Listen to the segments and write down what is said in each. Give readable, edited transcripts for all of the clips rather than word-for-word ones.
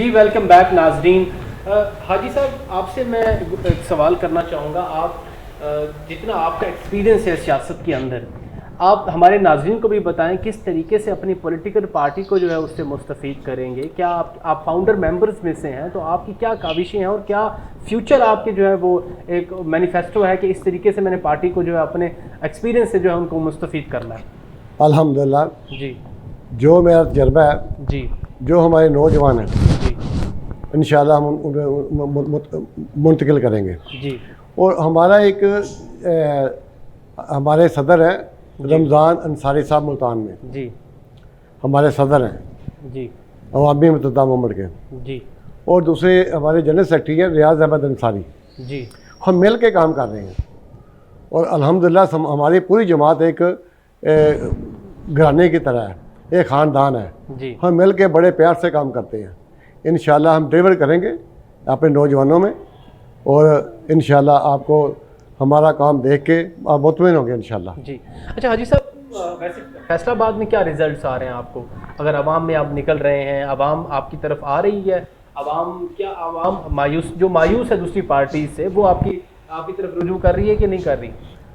जी welcome back नाजरीन। हाजी साहब, आपसे मैं एक सवाल करना चाहूँगा। आप जितना आपका एक्सपीरियंस है सियासत के अंदर, आप हमारे नाजरीन को भी बताएं किस तरीके से अपनी पॉलिटिकल पार्टी को जो है उससे मुस्तफ़ीद करेंगे। क्या आप फाउंडर मेंबर्स में से हैं, तो आपकी क्या काविशें हैं और क्या फ्यूचर आपके जो है वो एक मैनिफेस्टो है कि इस तरीके से मैंने पार्टी को जो है अपने एक्सपीरियंस से जो है उनको मुस्तफ़ीद करना है। अल्हम्दुलिल्लाह जी जो मेरा तजर्बा है, जी जो हमारे नौजवान हैं, जी इंशाल्लाह हम उन्हें मुंतकिल करेंगे। जी और हमारा एक हमारे सदर हैं रमज़ान अंसारी साहब मुल्तान में, जी हमारे सदर हैं जी अवामी मुत्तहदा मोमेंट के। जी और दूसरे हमारे जनरल सेक्रेटरी हैं रियाज अहमद अंसारी। जी हम मिल के काम कर रहे हैं और अल्हम्दुलिल्लाह हमारी पूरी जमात एक घराने की तरह है, एक ख़ानदान है। जी हम मिल के बड़े प्यार से काम करते हैं। इंशाल्लाह हम डिलीवर करेंगे अपने नौजवानों में और इंशाल्लाह आपको हमारा काम देख के आप मुतमिन होंगे इंशाल्लाह। जी। अच्छा हाजी साहब, वैसे फैसलाबाद में क्या रिजल्ट्स आ रहे हैं आपको? अगर आवाम में आप निकल रहे हैं, आवाम आपकी तरफ आ रही है, आवाम मायूस है दूसरी पार्टी से, वो आपकी तरफ रुजू कर रही है कि नहीं कर रही?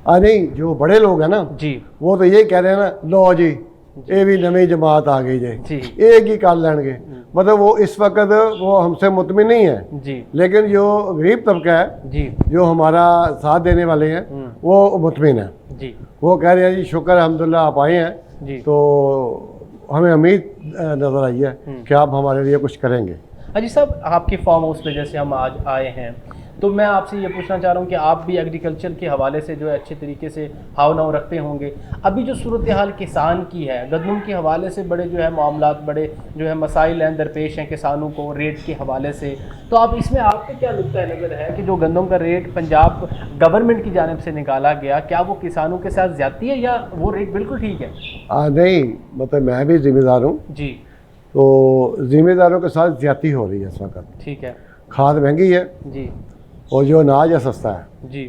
नहीं, जो बड़े लोग हैं ना जी वो तो यही कह रहे हैं ना, लो जी ये भी नवी जमात आ गई जे, जी एक ही कर लेंगे। मतलब वो इस वक्त वो हमसे मुतमिन नहीं है। जी लेकिन जो गरीब तबका है, जी जो हमारा साथ देने वाले हैं, वो मुतमिन है। जी वो कह रहे हैं जी शुक्र अल्हम्दुलिल्लाह आप आए हैं, जी। तो हमें उम्मीद नज़र आई है कि आप हमारे लिए कुछ करेंगे। हाजी साहब, आपके फार्म हाउस पे जैसे हम आज आए हैं, तो मैं आपसे ये पूछना चाह रहा हूँ कि आप भी एग्रीकल्चर के हवाले से जो है अच्छे तरीके से हाव नाव रखते होंगे। अभी जो सूरत हाल किसान की है, गंदम के हवाले से बड़े जो है मामलात, बड़े जो है मसाइल हैं दरपेश हैं किसानों को रेट के हवाले से, तो आप इसमें आपका क्या नुक्ता नज़र है कि जो गंदम का रेट पंजाब गवर्नमेंट की जानिब से निकाला गया, क्या वो किसानों के साथ ज्यादती है या वो रेट बिल्कुल ठीक है? नहीं, मतलब मैं भी जिम्मेदार हूँ, जी तो जिम्मेदारों के साथ ज्यादती हो रही है इस वक्त। ठीक है खाद महंगी है जी और जो अनाज है सस्ता है। जी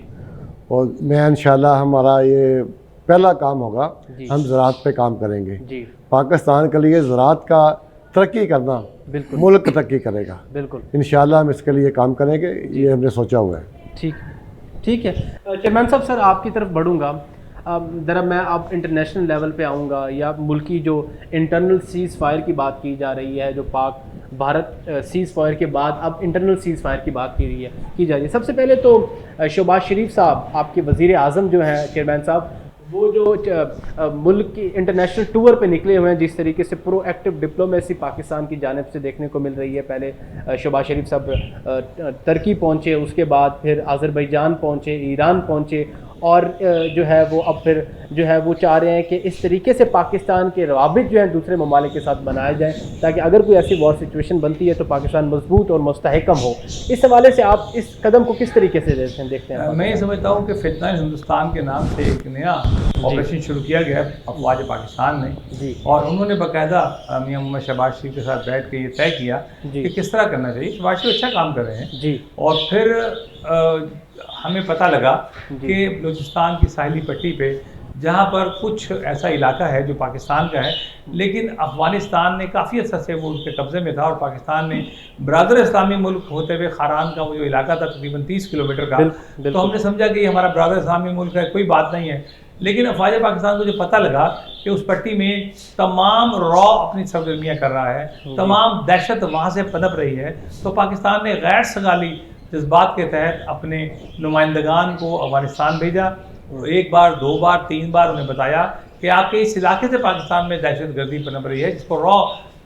और मैं इंशाल्लाह हमारा ये पहला काम होगा, जी। हम ज़राअत पे काम करेंगे। जी पाकिस्तान के लिए ज़राअत का तरक्की करना, बिल्कुल मुल्क तरक्की करेगा। बिल्कुल इंशाल्लाह हम इसके लिए काम करेंगे, ये हमने सोचा हुआ है। ठीक ठीक है। चेयरमैन साहब, सर आपकी तरफ बढ़ूँगा। ज़रा मैं अब इंटरनेशनल लेवल पे आऊँगा, या मुल्की जो इंटरनल सीज़ फायर की बात की जा रही है, जो पाक भारत सीज़ फायर के बाद अब इंटरनल सीज़ फायर की बात की जा रही है। सबसे पहले तो शहबाज शरीफ साहब, आपके वज़ीर आज़म जो हैं चेयरमैन साहब, वो जो मुल्क की इंटरनेशनल टूर पे निकले हुए हैं, जिस तरीके से प्रोएक्टिव डिप्लोमेसी पाकिस्तान की जानिब से देखने को मिल रही है। पहले शहबाज शरीफ साहब तुर्की पहुँचे, उसके बाद फिर आज़रबाईजान पहुँचे, ईरान पहुँचे, और जो है वो अब फिर जो है वो चाह रहे हैं कि इस तरीके से पाकिस्तान के रवाबित जो हैं दूसरे ममालिक के साथ बनाए जाएँ, ताकि अगर कोई ऐसी वॉर सिचुएशन बनती है तो पाकिस्तान मजबूत और मुस्तहकम हो। इस हवाले से आप इस कदम को किस तरीके से देखते हैं? मैं ये समझता हूँ कि फितना हिंदुस्तान के नाम से एक नया ऑपरेशन शुरू किया गया अफवाज पाकिस्तान ने जी और उन्होंने बाकायदा मियां मोहम्मद शहबाज शरीफ के साथ बैठ के ये तय किया कि किस तरह करना चाहिए। शहबाज शरीफ अच्छा काम कर रहे हैं जी। और फिर हमें पता लगा कि बलूचिस्तान की साहिली पट्टी पे जहाँ पर कुछ ऐसा इलाका है जो पाकिस्तान का है, लेकिन अफ़गानिस्तान ने काफ़ी अर्सा से वो उसके कब्ज़े में था और पाकिस्तान ने बरादर इस्लामी मुल्क होते हुए खारान का वो जो इलाका था तकरीबन 30 किलोमीटर का, तो हमने समझा कि ये हमारा बरादर इस्लामी मुल्क है, कोई बात नहीं है। लेकिन अफवाज पाकिस्तान को जो पता लगा कि उस पट्टी में तमाम रॉ अपनी सरगर्मियाँ कर रहा है, तमाम दहशत वहाँ से पनप रही है, तो पाकिस्तान ने गैर सगाली जज्बात के तहत अपने नुमाइंदगान को अफगानिस्तान भेजा। एक बार, दो बार, तीन बार उन्हें बताया कि आपके इस इलाके से पाकिस्तान में दहशत गर्दी पनप रही है, जिसको रॉ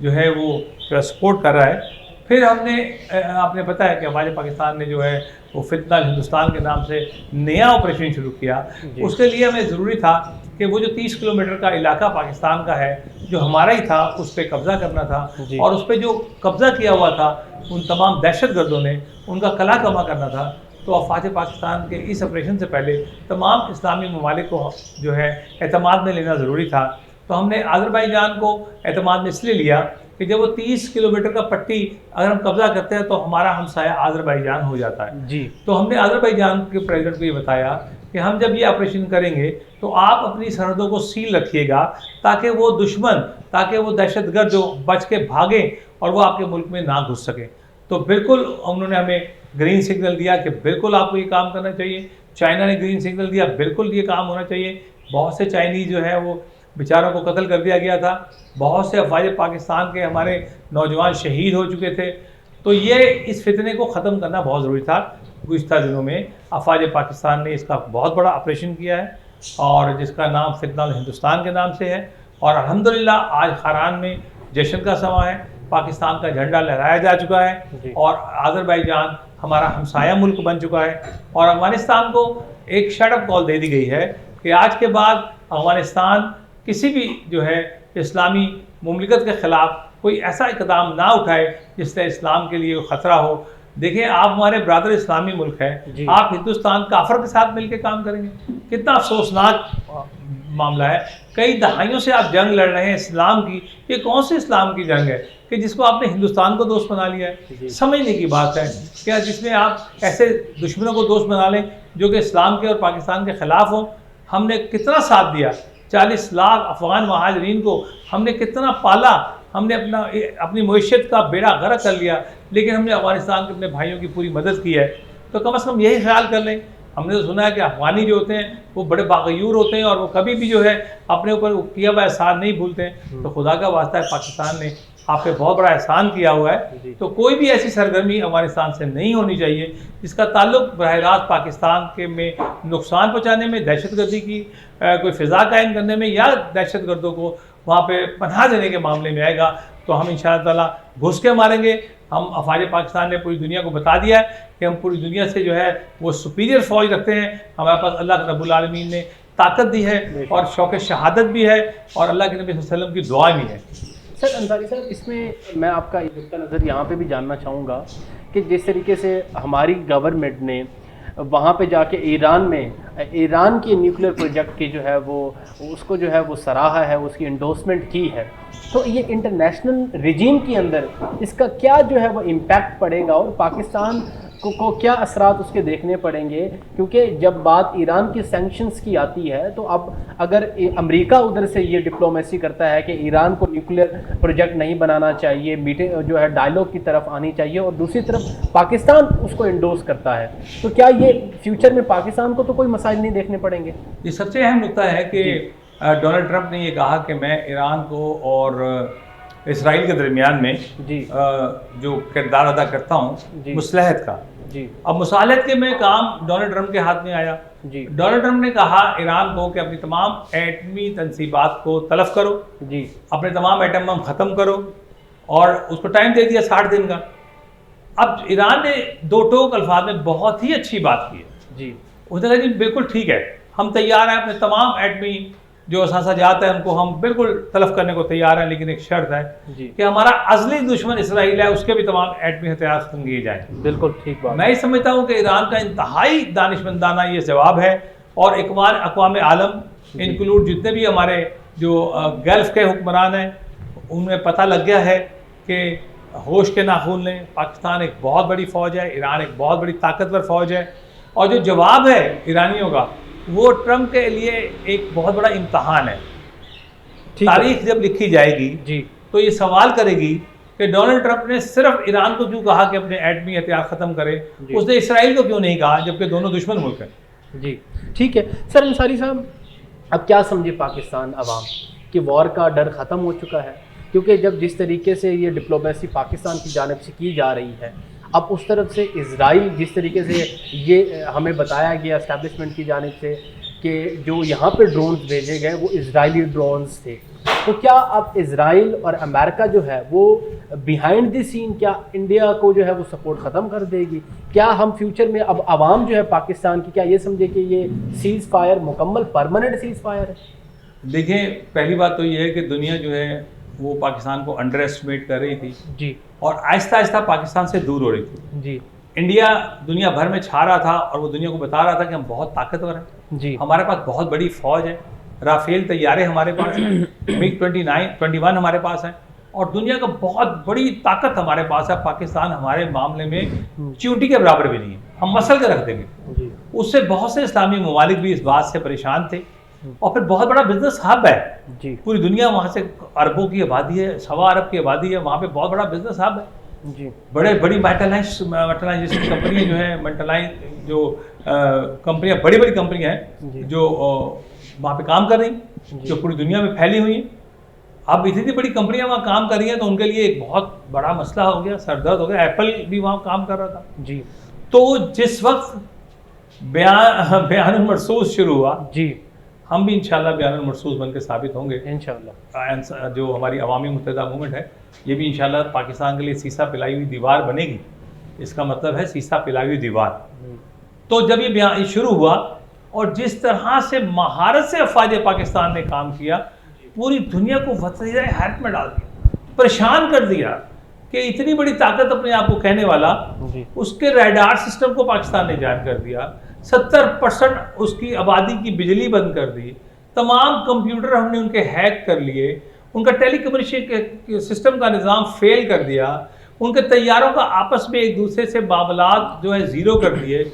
जो है वो सपोर्ट कर रहा है। फिर आपने बताया कि हमारे पाकिस्तान ने जो है वो फितना हिंदुस्तान के नाम से नया ऑपरेशन शुरू किया। उसके लिए हमें ज़रूरी था कि वो जो 30 किलोमीटर का इलाका पाकिस्तान का है जो हमारा ही था, उस पर कब्ज़ा करना था और उस पर जो कब्ज़ा किया हुआ था उन तमाम दहशत गर्दों ने, उनका कला कमा करना था। तो अफवाज पाकिस्तान के इस ऑपरेशन से पहले तमाम इस्लामी ममालिक को जो है एतमाद में लेना ज़रूरी था। तो हमने आज़रबाईजान को एतमाद में इसलिए लिया कि जब वो 30 किलोमीटर का पट्टी अगर हम कब्ज़ा करते हैं तो हमारा हमसाया आज़रबाईजान हो जाता है। जी। तो हमने आज़रबाईजान के प्रेसिडेंट को ये बताया कि हम जब ये ऑपरेशन करेंगे तो आप अपनी सरहदों को सील रखिएगा, ताकि वो दुश्मन, ताकि वो दहशतगर्द जो बच के भागें और वो आपके मुल्क में ना घुस सकें। तो बिल्कुल उन्होंने हमें ग्रीन सिग्नल दिया कि बिल्कुल आपको ये काम करना चाहिए। चाइना ने ग्रीन सिग्नल दिया, बिल्कुल ये काम होना चाहिए। बहुत से चाइनीज़ जो है वो बेचारों को कत्ल कर दिया गया था, बहुत से अफवाज पाकिस्तान के हमारे नौजवान शहीद हो चुके थे। तो ये इस फितने को ख़त्म करना बहुत ज़रूरी था। गुज़िश्ता दिनों में अफवाज पाकिस्तान ने इसका बहुत बड़ा ऑपरेशन किया है, और जिसका नाम फितना हिंदुस्तान के नाम से है। और अल्हम्दुलिल्लाह आज खारान में जश्न का समा है, पाकिस्तान का झंडा लहराया जा चुका है, और आज़रबाईजान हमारा हमसाया मुल्क बन चुका है। और अफ़गानिस्तान को एक शट अप कॉल दे दी गई है कि आज के बाद अफ़गानिस्तान किसी भी जो है इस्लामी मुमलिकत के ख़िलाफ़ कोई ऐसा इक़दाम ना उठाए जिससे इस्लाम के लिए ख़तरा हो। देखिए, आप हमारे ब्रादर इस्लामी मुल्क है, आप हिंदुस्तान काफर के साथ मिलकर काम करेंगे, कितना अफसोसनाक मामला है। कई दहाइयों से आप जंग लड़ रहे हैं इस्लाम की, ये कौन सी इस्लाम की जंग है कि जिसको आपने हिंदुस्तान को दोस्त बना लिया है। समझने की बात है क्या, जिसमें आप ऐसे दुश्मनों को दोस्त बना लें जो कि इस्लाम के और पाकिस्तान के ख़िलाफ़ हो। हमने कितना साथ दिया, 40 लाख अफ़गान महाजरीन को हमने कितना पाला, हमने अपनी मईशत का बेड़ा गर्क कर लिया, लेकिन हमने अफ़गानिस्तान के अपने भाइयों की पूरी मदद की है। तो कम से कम यही ख्याल कर लें। हमने तो सुना है कि अफ़गानी जो होते हैं वो बड़े बागयूर होते हैं और वो कभी भी जो है अपने ऊपर किया हुआ एहसान नहीं भूलते हैं। तो खुदा का वास्ता है, पाकिस्तान ने आप पे बहुत बड़ा एहसान किया हुआ है, तो कोई भी ऐसी सरगर्मी अफ़गानिस्तान से नहीं होनी चाहिए जिसका ताल्लुक बराह रास्त पाकिस्तान के में नुकसान पहुँचाने में, दहशतगर्दी की कोई फ़िज़ा कायम करने में, या दहशतगर्दों को वहाँ पे पनाह देने के मामले में आएगा। तो हम इंशाअल्लाह ताला घुस के मारेंगे। हम अफवाज पाकिस्तान ने पूरी दुनिया को बता दिया है कि हम पूरी दुनिया से जो है वो सुपीरियर फ़ौज रखते हैं। हमारे पास अल्लाह रब्बुल आलमीन ने ताकत दी है और शौक़ शहादत भी है, और अल्लाह के नबी सल्लल्लाहु अलैहि वसल्लम की दुआ भी है। सर अंसारी साहब, इसमें मैं आपका एक नुक्ता नज़र यहाँ पे भी जानना चाहूँगा कि जिस तरीके से हमारी गवर्नमेंट ने वहाँ पे जाके ईरान के न्यूक्लियर प्रोजेक्ट की जो है वो उसको जो है वो सराहा है, उसकी इंडोर्समेंट की है, तो ये इंटरनेशनल रिजीम के अंदर इसका क्या जो है वो इम्पैक्ट पड़ेगा और पाकिस्तान को क्या असरात उसके देखने पड़ेंगे? क्योंकि जब बात ईरान की सैंक्शंस की आती है तो अब अगर अमेरिका उधर से ये डिप्लोमेसी करता है कि ईरान को न्यूक्लियर प्रोजेक्ट नहीं बनाना चाहिए, मीटिंग जो है डायलॉग की तरफ आनी चाहिए, और दूसरी तरफ पाकिस्तान उसको इंडोर्स करता है, तो क्या ये फ्यूचर में पाकिस्तान को तो कोई मसाइल नहीं देखने पड़ेंगे? ये सबसे अहम नुकता है कि डोनाल्ड ट्रंप ने ये कहा कि मैं ईरान को और इसराइल के दरमियान में जो किरदार अदा करता हूँ मुसलहत का। अब मुसलहत के में काम डोनाल्ड ट्रंप के हाथ में आया। डोनाल्ड ट्रंप ने कहा ईरान को कि अपनी तमाम एटमी तनसीबात को तलफ करो, अपने तमाम एटम बम ख़त्म करो, और उसको टाइम दे दिया 60 दिन का। अब ईरान ने दो टोक अल्फाज में बहुत ही अच्छी बात की है। उसने कहा जी बिल्कुल ठीक है, हम तैयार हैं, अपने तमाम एटमी जो असासाजात है उनको हम बिल्कुल तलफ करने को तैयार हैं, लेकिन एक शर्त है कि हमारा अज़ली दुश्मन इसराइल है, उसके भी तमाम एटमी हथियार खत्म किए जाएँ। बिल्कुल ठीक बात। मैं समझता हूँ कि ईरान का इंतहाई दानिशमंदाना ये जवाब है, और अक़वाम आलम इंक्लूड जितने भी हमारे जो गल्फ़ के हुक्मरान हैं उनमें पता लग गया है कि होश के नाखून लें, पाकिस्तान एक बहुत बड़ी फ़ौज है, ईरान एक बहुत बड़ी ताकतवर फ़ौज है, और जो जवाब है ईरानियों का वो ट्रंप के लिए एक बहुत बड़ा इम्तहान है। तारीख जब लिखी जाएगी तो ये सवाल करेगी कि डोनाल्ड ट्रंप ने सिर्फ ईरान को क्यों कहा कि अपने एटमी हथियार ख़त्म करे, उसने इसराइल को क्यों नहीं कहा, जबकि दोनों दुश्मन मुल्क हैं। जी ठीक है सर अंसारी साहब, अब क्या समझे पाकिस्तान अवाम कि वॉर का डर ख़त्म हो चुका है? क्योंकि जब जिस तरीके से ये डिप्लोमेसी पाकिस्तान की जानिब से की जा रही है, अब उस तरफ से इज़राइल जिस तरीके से ये हमें बताया गया एस्टेब्लिशमेंट की जानिब से कि जो यहाँ पे ड्रोन्स भेजे गए वो इज़राइली ड्रोन्स थे, तो क्या अब इज़राइल और अमेरिका जो है वो बिहाइंड द सीन क्या इंडिया को जो है वो सपोर्ट ख़त्म कर देगी? क्या हम फ्यूचर में अब आवाम जो है पाकिस्तान की क्या ये समझे कि ये सीज़ फायर मुकम्मल परमानेंट सीज़ फायर है? देखें, पहली बात तो ये है कि दुनिया जो है वो पाकिस्तान को अंडर एस्टिमेट कर रही थी जी, और आहिस्ता आहिस्ता पाकिस्तान से दूर हो रही थी जी। इंडिया दुनिया भर में छा रहा था और वो दुनिया को बता रहा था कि हम बहुत ताकतवर हैं जी, हमारे पास बहुत बड़ी फौज है, राफेल तैयारे हमारे पास हैं, मिग 21 हमारे पास हैं, और दुनिया का बहुत बड़ी ताकत हमारे पास है। पाकिस्तान हमारे मामले में चींटी के बराबर भी नहीं है, हम मसल के रख देंगे। उससे बहुत से इस्लामी ममालिक भी इस बात से परेशान थे। और फिर बहुत बड़ा बिजनेस हब है जी पूरी दुनिया, वहाँ से अरबों की आबादी है, 1.25 अरब की आबादी है, वहाँ पे बहुत बड़ा बिजनेस हब है। जी बड़ी मेटलाइजेशन कंपनियाँ जो है, मेटलाइज जो कंपनियाँ, बड़ी बड़ी कंपनियाँ जी। हैं जो वहाँ पे काम कर रही, जो पूरी दुनिया में फैली हुई हैं। अब इतनी बड़ी कंपनियाँ वहाँ काम कर रही हैं तो उनके लिए एक बहुत बड़ा मसला हो गया, सरदर्द हो गया। एप्पल भी वहाँ काम कर रहा था। जी तो जिस वक्त बयानुल मरसूस शुरू हुआ, जी हम भी इंशाल्लाह बयानुल मरसूस बन के साबित होंगे। इंशाल्लाह जो हमारी अवामी मुत्तहिदा मूवमेंट है, ये भी इंशाल्लाह पाकिस्तान के लिए सीसा पिलाई हुई दीवार बनेगी। इसका मतलब है सीसा पिलाई हुई दीवार। तो जब ये बयान शुरू हुआ और जिस तरह से महारत से अफवाज पाकिस्तान ने काम किया, पूरी दुनिया को वतीरा हैरत में डाल दिया, परेशान कर दिया कि इतनी बड़ी ताकत अपने आप को कहने वाला, उसके रडार सिस्टम को पाकिस्तान ने जारी कर दिया। 70% उसकी आबादी की बिजली बंद कर दी, तमाम कंप्यूटर हमने उनके हैक कर लिए, उनका टेलीकम्युनिकेशन सिस्टम का निज़ाम फेल कर दिया, उनके तैयारों का आपस में एक दूसरे से मामलात जो है ज़ीरो कर दिए।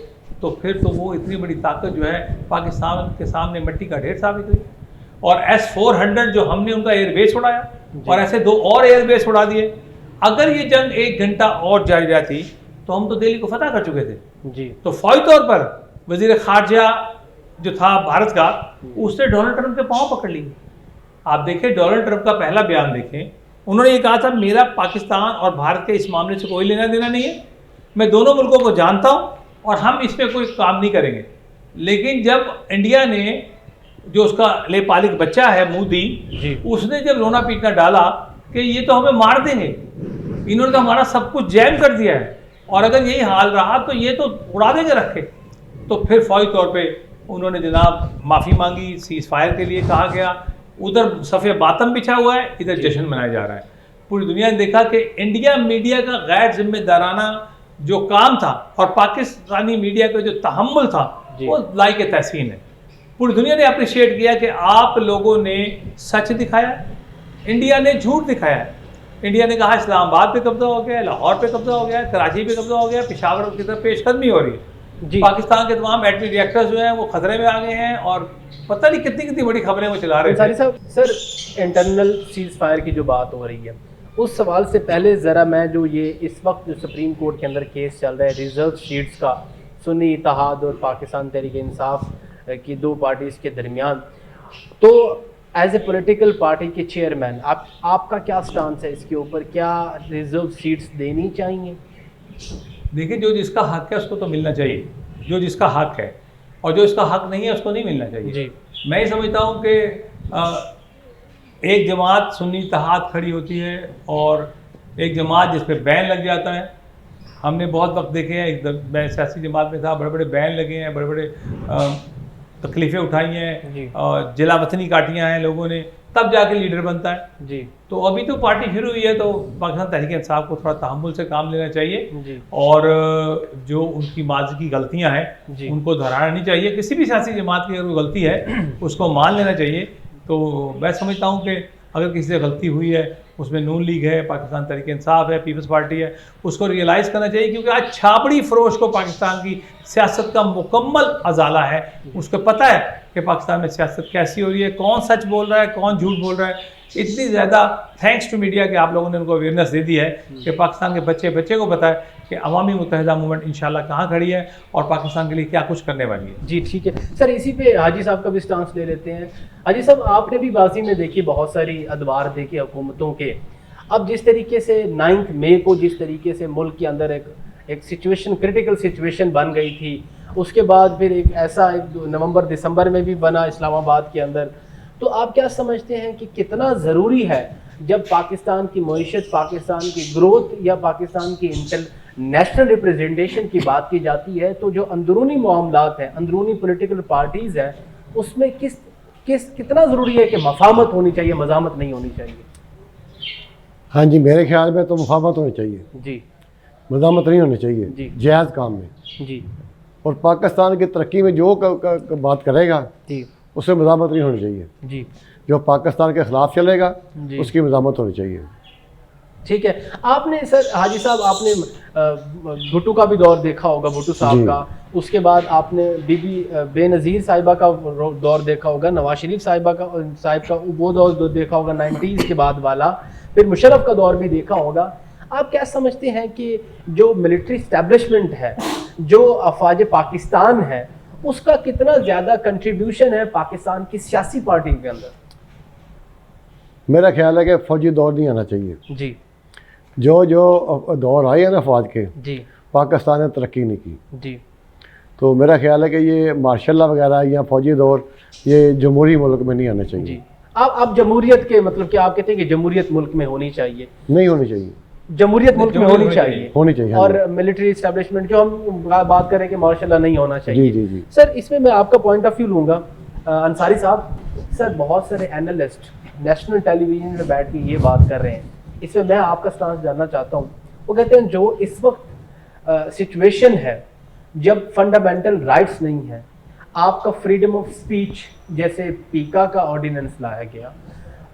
तो फिर तो वो इतनी बड़ी ताकत जो है पाकिस्तान के सामने मिट्टी का ढेर साबित हुई। और S-400 जो हमने उनका एयरबेस उड़ाया और ऐसे 2 और एयरबेस उड़ा दिए। अगर ये जंग 1 घंटा और जारी रहती तो हम तो दिल्ली को फतह कर चुके थे जी। तो फौरी तौर पर वजीर खारजा जो था भारत का, उसने डोनाल्ड ट्रंप के पांव पकड़ लिए। आप देखें, डोनाल्ड ट्रंप का पहला बयान देखें, उन्होंने ये कहा था मेरा पाकिस्तान और भारत के इस मामले से कोई लेना देना नहीं है, मैं दोनों मुल्कों को जानता हूँ और हम इसमें कोई काम नहीं करेंगे। लेकिन जब इंडिया ने, जो उसका लेपालिक बच्चा है मोदी, उसने जब रोना पीटना डाला कि ये तो हमें मार देंगे, इन्होंने तो हमारा सब कुछ जैम कर दिया है और अगर यही हाल रहा तो ये तो उड़ा देंगे रखे, तो फिर फौरी तौर पे उन्होंने जनाब माफ़ी मांगी, सीज़ फायर के लिए कहा गया। उधर सफ़े बातम बिछा हुआ है, इधर जश्न मनाया जा रहा है। पूरी दुनिया ने देखा कि इंडिया मीडिया का गैर जिम्मेदाराना जो काम था और पाकिस्तानी मीडिया का जो तहम्मुल था वो लायक तहसीन है। पूरी दुनिया ने अप्रिशिएट किया कि आप लोगों ने सच दिखाया, इंडिया ने झूठ दिखाया। इंडिया ने कहा इस्लामाबाद पे कब्जा हो गया, लाहौर पे कब्जा हो गया, कराची पे कब्जा हो गया, पेशावर की तरफ पेशकदमी हो रही है। पाकिस्तान के तमाम एटमी रिएक्टर्स जो हैं वो खतरे में आ गए हैं और पता नहीं कितनी कितनी बड़ी खबरें वो चला रहे हैं। अंसारी साहब, सर इंटरनल सीज फायर की जो बात हो रही है, उस सवाल से पहले ज़रा मैं जो ये इस वक्त जो सुप्रीम कोर्ट के अंदर केस चल रहा है रिजर्व सीट्स का, सुन्नी इत्तेहाद और पाकिस्तान तहरीक इंसाफ की 2 पार्टीज़ के दरमियान, तो एज ए पॉलिटिकल पार्टी के चेयरमैन आपका क्या स्टांस है इसके ऊपर? क्या रिजर्व सीट्स देनी चाहिए? देखिए, जो जिसका हक है उसको तो मिलना चाहिए, जो जिसका हक है, और जो इसका हक नहीं है उसको नहीं मिलना चाहिए जी। मैं ये समझता हूँ कि एक जमात सुन्नी इत्तेहाद खड़ी होती है और एक जमात जिस पे बैन लग जाता है। हमने बहुत वक्त देखे हैं, मैं सियासी जमात में था, बड़े बड़े बैन लगे हैं, बड़े बड़े तकलीफ़ें उठाई हैं और जिला वतनी काटियाँ हैं लोगों ने, तब जाके लीडर बनता है जी। तो अभी तो पार्टी शुरू हुई है तो पाकिस्तान तहरीक इंसाफ को थोड़ा तहम्मुल से काम लेना चाहिए जी। और जो उनकी माजी की गलतियां हैं उनको दोहराना नहीं चाहिए। किसी भी सियासी जमात की अगर कोई गलती है उसको मान लेना चाहिए। तो मैं समझता हूँ कि अगर किसी से गलती हुई है, उसमें नून लीग है, पाकिस्तान तहरीक इंसाफ है, पीपल्स पार्टी है, उसको रियलाइज़ करना चाहिए, क्योंकि आज छाबड़ी फरोश को पाकिस्तान की सियासत का मुकम्मल अजाला है। उसको पता है कि पाकिस्तान में सियासत कैसी हो रही है, कौन सच बोल रहा है, कौन झूठ बोल रहा है। इतनी ज़्यादा थैंक्स टू मीडिया कि आप लोगों ने उनको अवेयरनेस दे दी है कि पाकिस्तान के बच्चे को पता है कि अवामी मुत्तहिदा मूवमेंट इंशाल्लाह कहाँ खड़ी है और पाकिस्तान के लिए क्या कुछ करने वाली है। जी ठीक है सर, इसी पे हाजी साहब का भी स्टांस ले लेते हैं। हाजी साहब, आपने भी बाजी में देखी बहुत सारी अदवार देखे हुकूमतों के। अब जिस तरीके से 9 मई को जिस तरीके से मुल्क के अंदर एक सिचुएशन, क्रिटिकल सिचुएशन बन गई थी, उसके बाद फिर एक ऐसा नवंबर दिसंबर में भी बना इस्लामाबाद के अंदर, तो आप क्या समझते हैं कि कितना ज़रूरी है जब पाकिस्तान की मईशत, पाकिस्तान की ग्रोथ या पाकिस्तान की नेशनल रिप्रेजेंटेशन की बात की जाती है, तो जो अंदरूनी मामलात हैं, अंदरूनी पॉलिटिकल पार्टीज़ हैं, उसमें कितना ज़रूरी है कि मफाहमत होनी चाहिए, मज़ामत नहीं होनी चाहिए? हाँ जी, मेरे ख्याल में तो मफाहमत होनी चाहिए जी, मज़ामत नहीं होनी चाहिए जी, जायज़ काम में जी। और पाकिस्तान की तरक्की में जो बात करेगा जी, उससे मज़ामत नहीं होनी चाहिए जी। जो पाकिस्तान के ख़िलाफ़ चलेगा उसकी मज़ामत होनी चाहिए। ठीक है। आपने सर हाजी साहब आपने भुट्टो का भी दौर देखा होगा, भुट्टो साहब का, उसके बाद आपने बीबी बेनज़ीर साहिबा का दौर देखा होगा, नवाज शरीफ साहिब का वो दौर देखा होगा 90s के बाद वाला, फिर मुशर्रफ का दौर भी देखा होगा। आप क्या समझते हैं कि जो मिलिट्री इस्टेब्लिशमेंट है, जो अफवाज पाकिस्तान है, उसका कितना ज़्यादा कंट्रीब्यूशन है पाकिस्तान की सियासी पार्टी के अंदर? मेरा ख्याल है कि फौजी दौर नहीं आना चाहिए जी। जो दौर आए हैं ना फौज के जी, पाकिस्तान ने तरक्की नहीं की। जी। तो मेरा ख्याल है कि ये मार्शल लॉ वगैरह या फौजी दौर ये जमहूरी मुल्क में नहीं आना चाहिए। जी। आप जमहूरियत के मतलब कि आप कहते हैं कि जमहूरियत मुल्क में होनी चाहिए? नहीं होनी चाहिए, जमहूरियत मुल्क में होनी चाहिए, होनी चाहिए। और मिलिट्री एस्टेब्लिशमेंट जो हम बात करें कि मार्शल लॉ नहीं होना चाहिए। जी जी जी। सर इसमें मैं आपका पॉइंट ऑफ व्यू लूँगा अंसारी साहब। सर बहुत सारे एनालिस्ट नेशनल टेलीविजन में बैठ के ये बात कर रहे हैं, इसमें मैं आपका स्टांस जानना चाहता हूँ। वो कहते हैं जो इस वक्त सिचुएशन है जब फंडामेंटल राइट्स नहीं है, आपका फ्रीडम ऑफ स्पीच जैसे पीका का ऑर्डिनेंस लाया गया,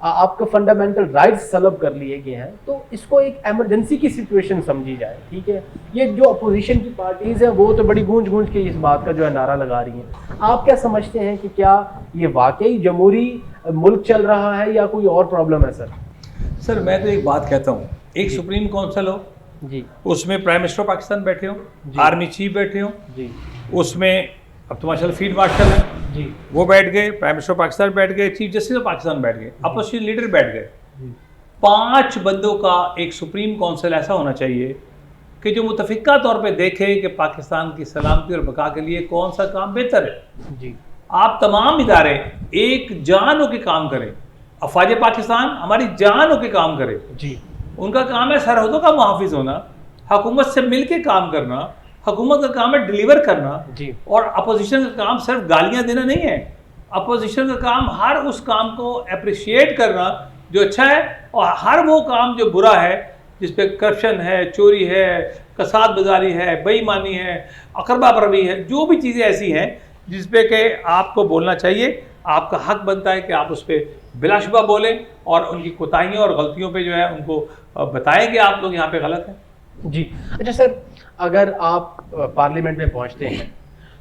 आपका फंडामेंटल राइट्स सलब कर लिए गए हैं, तो इसको एक इमरजेंसी की सिचुएशन समझी जाए। ठीक है, ये जो अपोजिशन की पार्टीज़ हैं वो तो बड़ी गूंज के इस बात का जो है नारा लगा रही हैं। आप क्या समझते हैं कि क्या ये वाकई जमहूरी मुल्क चल रहा है या कोई और प्रॉब्लम है? सर मैं तो एक बात कहता हूँ, एक सुप्रीम काउंसिल हो जी, उसमें प्राइम मिनिस्टर पाकिस्तान बैठे हो, आर्मी चीफ बैठे हो जी, उसमें अब तो माशाल्लाह फील्ड मार्शल है जी, वो बैठ गए, प्राइम मिनिस्टर पाकिस्तान बैठ गए, चीफ जस्टिस ऑफ पाकिस्तान बैठ गए, अपोजिशन लीडर बैठ गए। 5 बंदों का एक सुप्रीम काउंसिल ऐसा होना चाहिए कि जो मुतफिका तौर पे देखे कि पाकिस्तान की सलामती और बका के लिए कौन सा काम बेहतर है। जी। आप तमाम इदारे एक जान होकर काम करें, अफवाज पाकिस्तान हमारी जान होकर काम करे। जी। उनका काम है सरहदों का मुहाफिज होना, हुकूमत से मिलके काम करना, हुकूमत का काम है डिलीवर करना जी। और अपोजिशन का काम सिर्फ गालियां देना नहीं है। अपोजिशन का काम हर उस काम को अप्रिशिएट करना जो अच्छा है, और हर वो काम जो बुरा है, जिस पे करप्शन है, चोरी है, कसाद बाजारी है, बेईमानी है, अकरबा परवी है, जो भी चीज़ें ऐसी हैं जिस पे कि आपको बोलना चाहिए, आपका हक बनता है कि आप उस पर बिलाशुबा बोलें और उनकी कोताहियों और गलतियों पे जो है उनको बताएं कि आप लोग यहाँ पे गलत हैं। जी। अच्छा सर, अगर आप पार्लियामेंट में पहुँचते हैं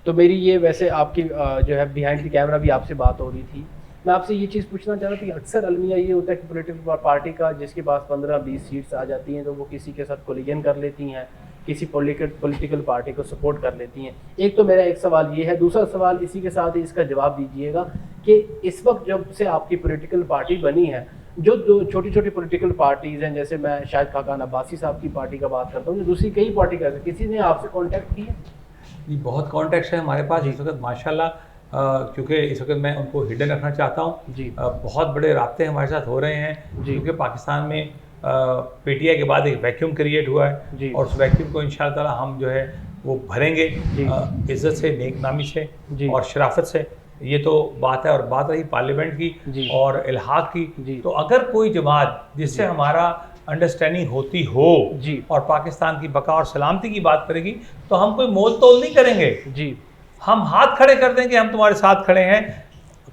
तो मेरी ये वैसे आपकी जो है बिहाइंड द कैमरा भी आपसे बात हो रही थी, मैं आपसे ये चीज़ पूछना चाह रहा था कि अक्सर अलमिया ये होता है कि पॉलिटिकल पार्टी का जिसके पास 15-20 सीट्स आ जाती हैं तो वो किसी के साथ कोलिजन कर लेती हैं, किसी पॉलिटिकल पार्टी को सपोर्ट कर लेती हैं। एक तो मेरा एक सवाल ये है, दूसरा सवाल इसी के साथ ही इसका जवाब दीजिएगा कि इस वक्त जब से आपकी पॉलिटिकल पार्टी बनी है, जो छोटी छोटी पॉलिटिकल पार्टीज़ हैं, जैसे मैं शायद खाकान अब्बासी साहब की पार्टी का बात करता हूँ, दूसरी कई पार्टी का, किसी ने आपसे कॉन्टैक्ट किया? ये बहुत कॉन्टेक्ट है हमारे पास इस वक्त माशाल्लाह, क्योंकि इस वक्त मैं उनको हिडन रखना चाहता हूँ जी। बहुत बड़े राब्ते हमारे साथ हो रहे हैं क्योंकि पाकिस्तान में पीटीआई के बाद एक वैक्यूम क्रिएट हुआ है जी। और उस वैक्यूम को इंशाअल्लाह ताला हम जो है वो भरेंगे इज़्ज़त से, नेकनामी से और शराफत से। ये तो बात है। और बात रही पार्लियामेंट की और इल्हाक की, तो अगर कोई जमात जिससे हमारा अंडरस्टैंडिंग होती हो जी और पाकिस्तान की बका और सलामती की बात करेगी तो हम कोई मोल तोल नहीं करेंगे जी। हम हाथ खड़े कर देंगे, हम तुम्हारे साथ खड़े हैं,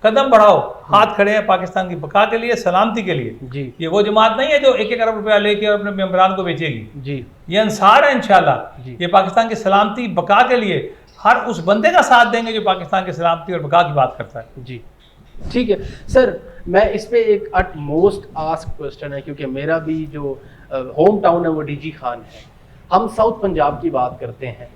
कदम बढ़ाओ, हाथ खड़े हैं पाकिस्तान की बका के लिए, सलामती के लिए जी। ये वो जमात नहीं है जो 1-1 अरब रुपया लेके अपने मेम्बरान को बेचेगी जी। ये अंसार है इंशाल्लाह, ये पाकिस्तान की सलामती बका के लिए हर उस बंदे का साथ देंगे जो पाकिस्तान की सलामती और बका की बात करता है जी। ठीक है सर, मैं इस पे एक अट मोस्ट आस्क क्वेश्चन है क्योंकि मेरा भी जो होम टाउन है वो डीजी खान है। हम साउथ पंजाब की बात करते हैं,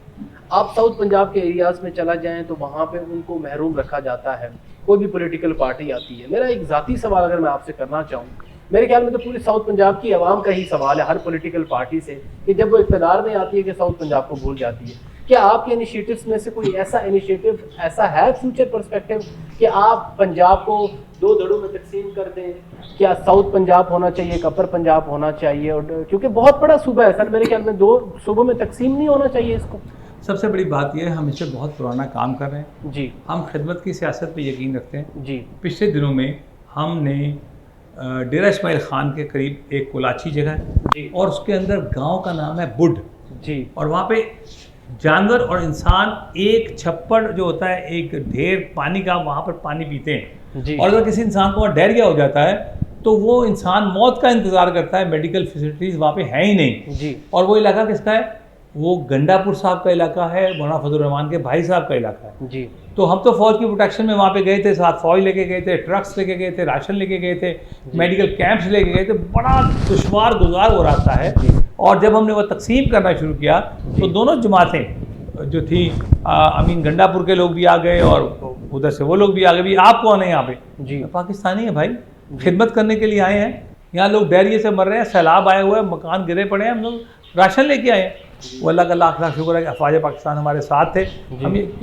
आप साउथ पंजाब के एरियाज़ में चला जाएं तो वहाँ पे उनको महरूम रखा जाता है, कोई भी पॉलिटिकल पार्टी आती है। मेरा एक ज़ाती सवाल अगर मैं आपसे करना चाहूँ, मेरे ख्याल में तो पूरे साउथ पंजाब की आवाम का ही सवाल है हर पॉलिटिकल पार्टी से कि जब वो इक़्तिदार में आती है कि साउथ पंजाब को भूल जाती है। क्या आपके इनिशिएटिव्स में से कोई ऐसा इनिशिएटिव ऐसा है फ्यूचर पर्सपेक्टिव कि आप पंजाब को 2 धड़ों में तकसीम कर दें? क्या साउथ पंजाब होना चाहिए, एक अपर पंजाब होना चाहिए? और क्योंकि बहुत बड़ा सूबा है सर, मेरे ख्याल में 2 सूबों में तकसीम नहीं होना चाहिए इसको। सबसे बड़ी बात यह है हम इससे बहुत पुराना काम कर रहे हैं जी। हम खिदमत की सियासत पे यकीन रखते हैं जी। पिछले दिनों में हमने डेरा इस्माइल खान के करीब एक कोलाची जगह है और उसके अंदर गांव का नाम है बुड जी। और वहाँ पे जानवर और इंसान एक छप्पड़ जो होता है, एक ढेर पानी का, वहाँ पर पानी पीते हैं जी। और अगर किसी इंसान को वहाँ डायरिया हो जाता है तो वो इंसान मौत का इंतज़ार करता है, मेडिकल फैसिलिटीज़ वहाँ पे हैं ही नहीं जी। और वो इलाका किसका है? वो गंडापुर साहब का इलाका है, मौलाना फजल रहमान के भाई साहब का इलाका है जी। तो हम तो फ़ौज की प्रोटेक्शन में वहाँ पे गए थे, साथ फ़ौज लेके गए थे, ट्रक्स लेके गए थे, राशन लेके गए थे, मेडिकल कैंप्स लेके गए थे, बड़ा दुश्वार गुजार वो रास्ता है। और जब हमने वो तकसीम करना शुरू किया तो दोनों जमातें जो थी अमीन गंडापुर के लोग भी आ गए और उधर से वो लोग भी आ गए। भी आप कौन है यहाँ पे? जी। पाकिस्तानी है भाई, खिदमत करने के लिए आए हैं। यहाँ लोग डायरिया से मर रहे हैं, सैलाब आए हुए हैं, मकान गिरे पड़े हैं, हम लोग राशन लेके आए हैं। वो अल्लाह का लाख लाख शुक्र है कि अफवाज पाकिस्तान हमारे साथ थे।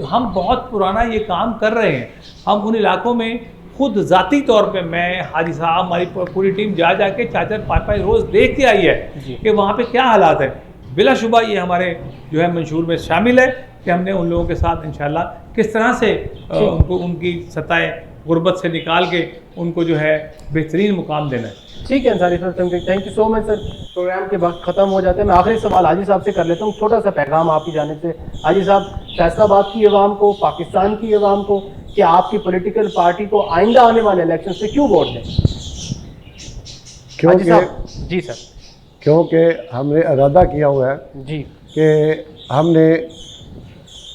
हम बहुत पुराना ये काम कर रहे हैं। हम उन इलाकों में खुद ज़ाती तौर पे, मैं, हाजी साहब, हमारी पूरी टीम जा के 4-4-5-5 रोज़ देख के आई है कि वहाँ पे क्या हालात है। बिलाशुबा ये हमारे जो है मंशूर में शामिल है कि हमने उन लोगों के साथ इंशाल्लाह किस तरह से उनको उनकी सताए गुर्बत से निकाल के उनको जो है बेहतरीन मुकाम देना है। ठीक है Ansari sir, thank you so much sir. Programme के वक्त ख़त्म हो जाते हैं। मैं आखिरी सवाल हाजी साहब से कर लेता हूँ, छोटा सा पैगाम आपकी जानिब से। हाजी साहब, फैसलाबाद की अवाम को, पाकिस्तान की अवाम को, कि आपकी पॉलिटिकल पार्टी को आइंदा आने वाले इलेक्शन से क्यों वोट दें? जी सर। क्योंकि हमने इरादा किया हुआ है जी कि हमने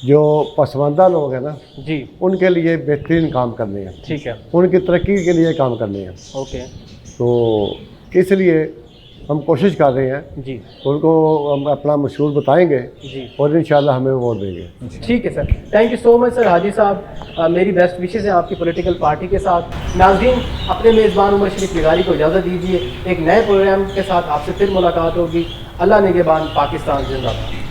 जो पसमानदा लोग हैं ना जी, उनके लिए बेहतरीन काम करने हैं। ठीक है, उनकी तरक्की के लिए काम करने हैं। ओके। तो इसलिए हम कोशिश कर रहे हैं जी, उनको हम अपना मशहूर बताएंगे जी, और इंशाल्लाह हमें वोट देंगे। ठीक है sir, thank you so much sir. हाजी साहब, मेरी बेस्ट विशेज़ है आपकी पॉलिटिकल पार्टी के साथ। नाज़रीन, अपने मेज़बान उमर शरीफ निगारी को इजाज़त दीजिए। एक नए प्रोग्राम के साथ आपसे फिर मुलाकात होगी। अल्लाह निगहबान, पाकिस्तान जिंदाबाद।